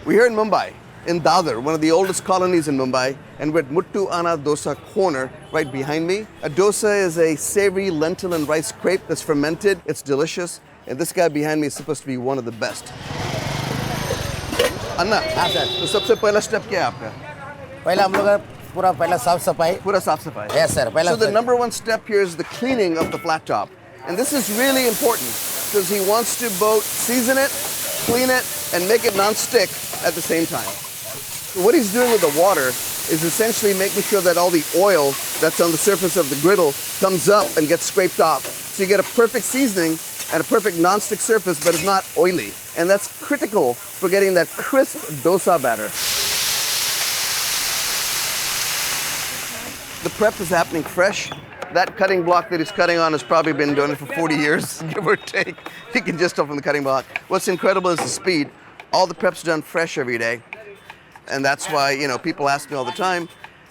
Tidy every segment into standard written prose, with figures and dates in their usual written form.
We're here in Mumbai, in Dadar, one of the oldest colonies in Mumbai, and we're at Muttu Anna Dosa Corner, right behind me. A dosa is a savory lentil and rice crepe that's fermented. It's delicious, and this guy behind me is supposed to be one of the best. Anna, तो सबसे पहला step क्या है आपका? पहला हम लोग पूरा साफ सफाई. पूरा साफ सफाई. Yes, sir. So the number one step here is the cleaning of the flat top, and this is really important because he wants to both season it, clean it, and make it non-stick at the same time. So what he's doing with the water is essentially making sure that all the oil that's on the surface of the griddle comes up and gets scraped off. So you get a perfect seasoning and a perfect non-stick surface, but it's not oily. And that's critical for getting that crisp dosa batter. The prep is happening fresh. That cutting block that he's cutting on has probably been doing it for 40 years, give or take. You can just tell from the cutting block. What's incredible is the speed. All the prep's done fresh every day. And that's why, people ask me all the time,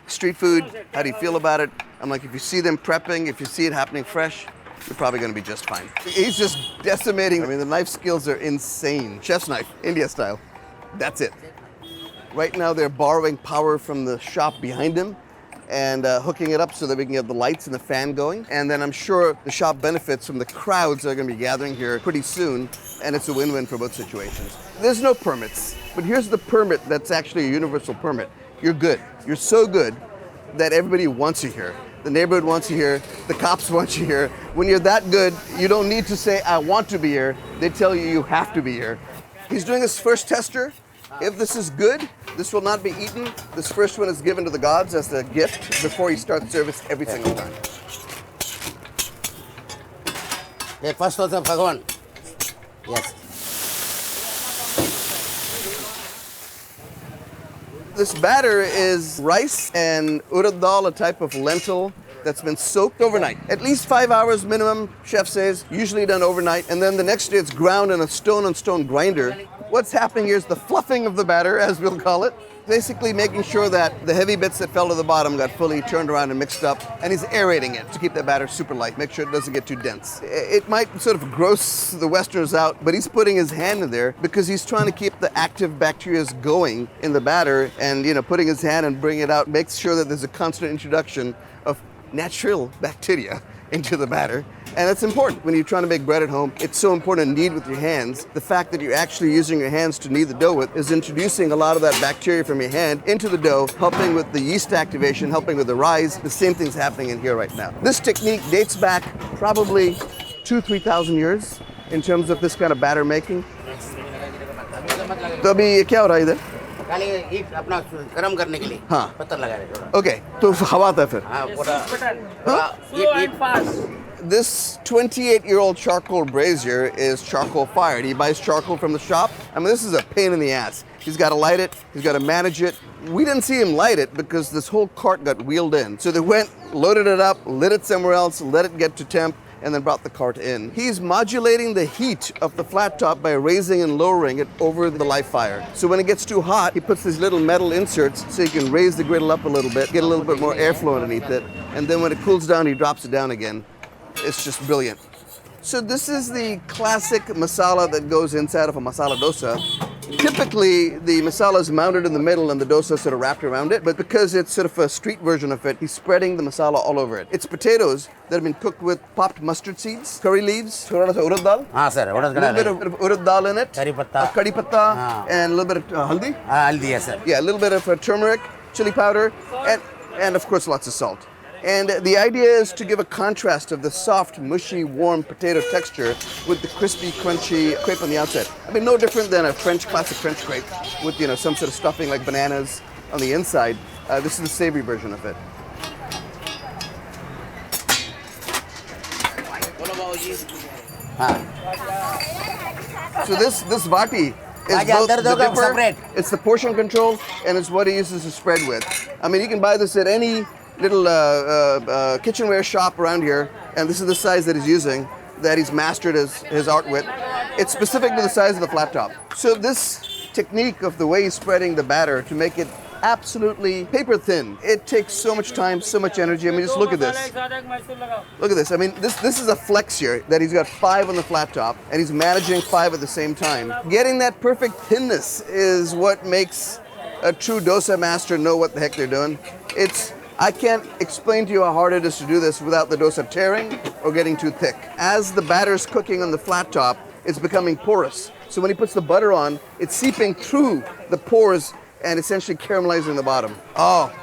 street food, how do you feel about it? I'm like, if you see them prepping, if you see it happening fresh, you're probably going to be just fine. He's just decimating. I mean, the knife skills are insane. Chef's knife, India style. That's it. Right now, they're borrowing power from the shop behind him and hooking it up so that we can get the lights and the fan going. And then I'm sure the shop benefits from the crowds that are going to be gathering here pretty soon, and it's a win-win for both situations. There's no permits, but here's the permit that's actually a universal permit. You're good. You're so good that everybody wants you here. The neighborhood wants you here. The cops want you here. When you're that good, you don't need to say, I want to be here. They tell you you have to be here. He's doing his first tester. If this is good, this will not be eaten. This first one is given to the gods as a gift before he starts service every single time. The first was of Bhagwan. Yes. This batter is rice and urad dal, a type of lentil that's been soaked overnight. At least 5 hours minimum, chef says, usually done overnight. And then the next day it's ground in a stone-on-stone grinder. What's happening here is the fluffing of the batter, as we'll call it. Basically making sure that the heavy bits that fell to the bottom got fully turned around and mixed up. And he's aerating it to keep that batter super light, make sure it doesn't get too dense. It might sort of gross the Westerners out, but he's putting his hand in there because he's trying to keep the active bacteria going in the batter, and putting his hand and bringing it out makes sure that there's a constant introduction of natural bacteria into the batter. And that's important. When you're trying to make bread at home, it's so important to knead with your hands. The fact that you're actually using your hands to knead the dough with is introducing a lot of that bacteria from your hand into the dough, helping with the yeast activation, helping with the rise. The same thing's happening in here right now. This technique dates back probably 2,000-3,000 years in terms of this kind of batter making. तो अभी ये क्या हो रहा है इधर? खाली heat अपना गरम करने के लिए पत्थर लगा रहे थोड़ा. Okay, तो हवा आता है फिर. Slow. This 28-year-old charcoal brazier is charcoal fired. He buys charcoal from the shop. I mean, this is a pain in the ass. He's got to light it. He's got to manage it. We didn't see him light it because this whole cart got wheeled in. So they went, loaded it up, lit it somewhere else, let it get to temp, and then brought the cart in. He's modulating the heat of the flat top by raising and lowering it over the live fire. So when it gets too hot, he puts these little metal inserts so you can raise the griddle up a little bit, get a little bit more airflow underneath it, and then when it cools down, he drops it down again. It's just brilliant. So this is the classic masala that goes inside of a masala dosa. Typically, the masala is mounted in the middle and the dosa is sort of wrapped around it, but because it's sort of a street version of it, he's spreading the masala all over it. It's potatoes that have been cooked with popped mustard seeds, curry leaves, urad dal. Sir. A little bit of urad dal in it, curry patta, and a little bit of haldi. Haldi, yes, sir. Yeah, a little bit of turmeric, chili powder, and of course lots of salt. And the idea is to give a contrast of the soft, mushy, warm potato texture with the crispy, crunchy crepe on the outside. I mean, no different than a classic French crepe with, some sort of stuffing like bananas on the inside. This is the savory version of it. So this vati is both the dipper, it's the portion control, and it's what he uses to spread with. I mean, you can buy this at any little kitchenware shop around here, and this is the size that he's using, that he's mastered his art with. It's specific to the size of the flat top. So this technique of the way he's spreading the batter to make it absolutely paper thin. It takes so much time, so much energy. I mean, just look at this. Look at this. I mean, this is a flex here that he's got 5 on the flat top, and he's managing 5 at the same time. Getting that perfect thinness is what makes a true dosa master know what the heck they're doing. I can't explain to you how hard it is to do this without the dosa tearing or getting too thick. As the batter's cooking on the flat top, it's becoming porous. So when he puts the butter on, it's seeping through the pores and essentially caramelizing the bottom. Oh,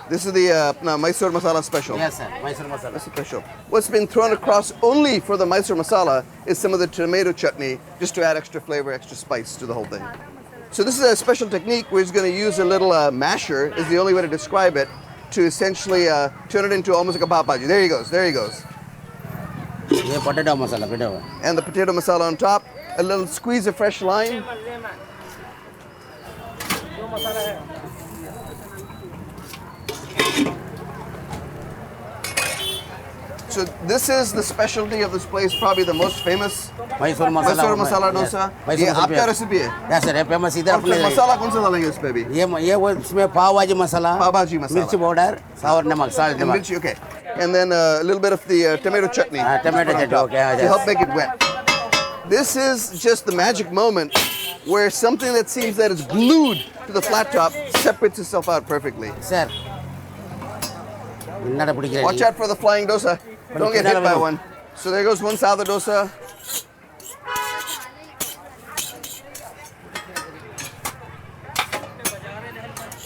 this is the Mysore masala special. Yes, sir. Mysore masala. That's special. What's been thrown across only for the Mysore masala is some of the tomato chutney, just to add extra flavor, extra spice to the whole thing. So this is a special technique where he's going to use a little masher, is the only way to describe it, to essentially turn it into almost like a pav bhaji. There he goes, there he goes. Yeah, potato masala, potato. And the potato masala on top, a little squeeze of fresh lime. So this is the specialty of this place, probably the most famous Mysore masala dosa. Yes. ये आपका recipe है? Yes, sir. Famous इधर और अपने फिर मसाला कौन सा डालेंगे इस पे भी? ये वो इसमें पाव भाजी मसाला, पाव भाजी मसाला, मिर्ची पाउडर, sour नमक, salt नमक. Mirchi, okay. And then a little bit of the tomato chutney. Tomato chutney, okay. To help make it wet. This is just the magic moment where something that seems that is glued to the flat top separates itself out perfectly. Sir. Watch out for the flying dosa. Don't get hit by one. So there goes one side of the dosa.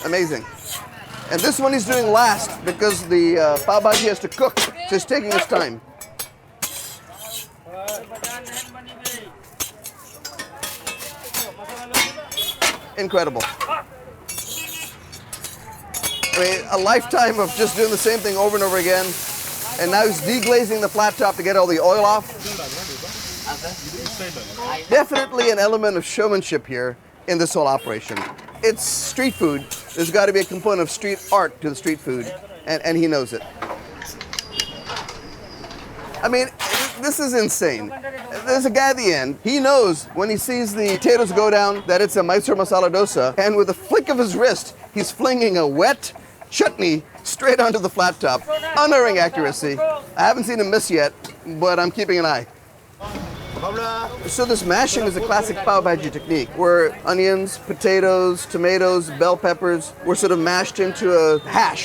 Amazing. And this one he's doing last because the pav bhaji has to cook, so he's taking his time. Incredible. I mean, a lifetime of just doing the same thing over and over again. And now he's deglazing the flat top to get all the oil off. Definitely an element of showmanship here in this whole operation. It's street food. There's got to be a component of street art to the street food, and he knows it. I mean, this is insane. There's a guy at the end. He knows when he sees the potatoes go down that it's a Mysore masala dosa, and with a flick of his wrist, he's flinging a wet chutney straight onto the flat top. Unerring accuracy. I haven't seen him miss yet, but I'm keeping an eye. So this mashing is a classic pav bhaji technique where onions, potatoes, tomatoes, bell peppers were sort of mashed into a hash.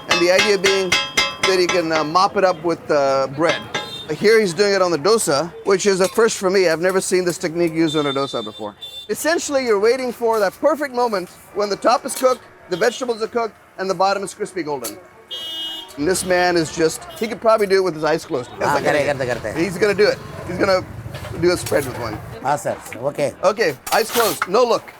And the idea being that you can mop it up with bread. Here he's doing it on the dosa, which is a first for me. I've never seen this technique used on a dosa before. Essentially, you're waiting for that perfect moment when the top is cooked, the vegetables are cooked, and the bottom is crispy golden. And this man is just, he could probably do it with his eyes closed. He's going to do it. He's going to do a spread with one. Sir. Okay. Okay, eyes closed, no look.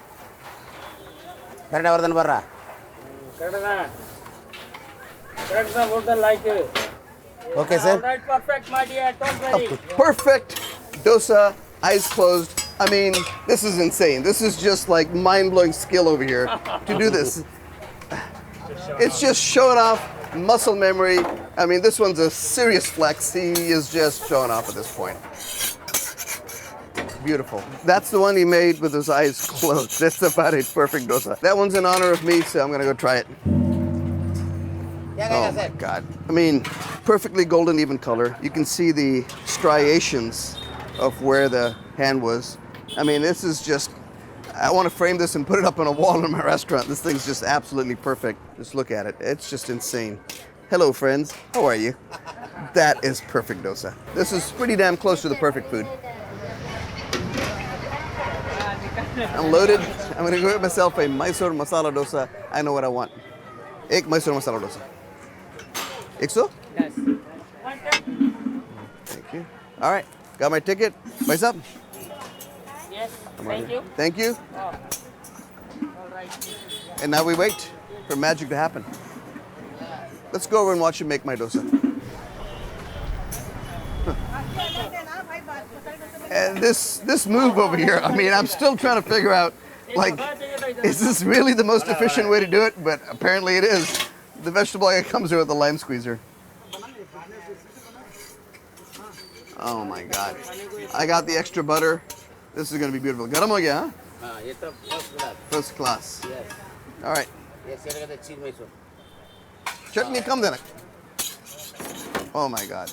Okay, sir. Perfect, my dear. Don't worry. Perfect dosa, eyes closed. I mean, this is insane. This is just like mind-blowing skill over here to do this. It's just showing off muscle memory. I mean, this one's a serious flex. He is just showing off at this point. Beautiful. That's the one he made with his eyes closed. That's about a perfect dosa. That one's in honor of me, so I'm gonna go try it. Oh my God. I mean, perfectly golden even color. You can see the striations of where the hand was. I mean, this is just, I want to frame this and put it up on a wall in my restaurant. This thing's just absolutely perfect. Just look at it. It's just insane. Hello, friends. How are you? That is perfect dosa. This is pretty damn close to the perfect food. I'm loaded. I'm going to go get myself a Mysore masala dosa. I know what I want. Ek Mysore masala dosa. Ekso? Yes. Thank you. All right. Got my ticket. Bye, up. Yes. Thank you. Thank you. Oh. All right. And now we wait for magic to happen. Let's go over and watch him make my dosa. And this move over here, I mean, I'm still trying to figure out, like, is this really the most efficient way to do it? But apparently it is. The vegetable oil comes here with the lime squeezer. Oh my God. I got the extra butter. This is going to be beautiful. Garam ho gaya, huh? First class. First class. Yes. All right. Yes, here is the cheese Mysore. Chutney, come then. Oh my God.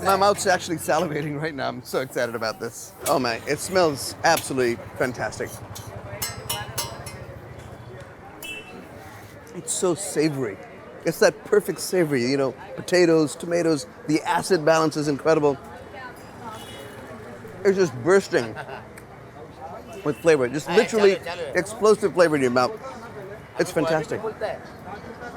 My mouth's actually salivating right now. I'm so excited about this. Oh man, it smells absolutely fantastic. It's so savory. It's that perfect savory, you know, potatoes, tomatoes, the acid balance is incredible. It's just bursting with flavor. Just literally explosive flavor in your mouth. It's fantastic.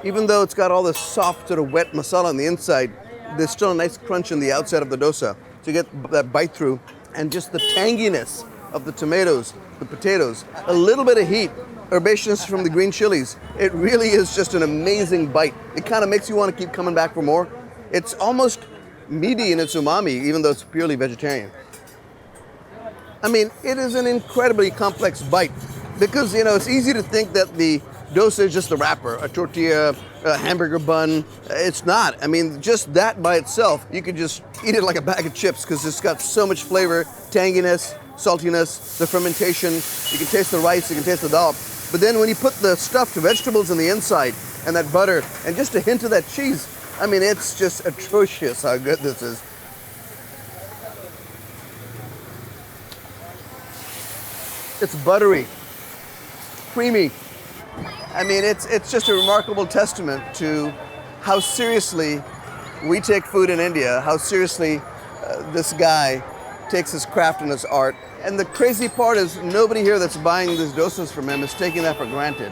Even though it's got all this soft, sort of wet masala on the inside, there's still a nice crunch on the outside of the dosa. So you get that bite through, and just the tanginess of the tomatoes, the potatoes, a little bit of heat, herbaceousness from the green chilies. It really is just an amazing bite. It kind of makes you want to keep coming back for more. It's almost meaty in its umami, even though it's purely vegetarian. I mean, it is an incredibly complex bite because, you know, it's easy to think that the dosa is just the wrapper, a tortilla, a hamburger bun. It's not. I mean, just that by itself, you could just eat it like a bag of chips because it's got so much flavor, tanginess, saltiness, the fermentation. You can taste the rice, you can taste the dal. But then when you put the stuffed vegetables on the inside and that butter and just a hint of that cheese, I mean, it's just atrocious how good this is. It's buttery, creamy. I mean, it's just a remarkable testament to how seriously we take food in India, how seriously this guy takes his craft and his art. And the crazy part is nobody here that's buying these dosas from him is taking that for granted.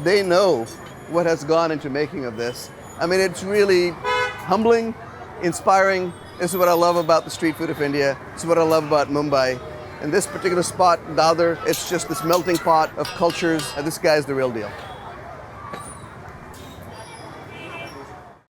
They know what has gone into making of this. I mean, it's really humbling, inspiring. This is what I love about the street food of India. This is what I love about Mumbai. And this particular spot, Dadar, it's just this melting pot of cultures. And this guy's the real deal.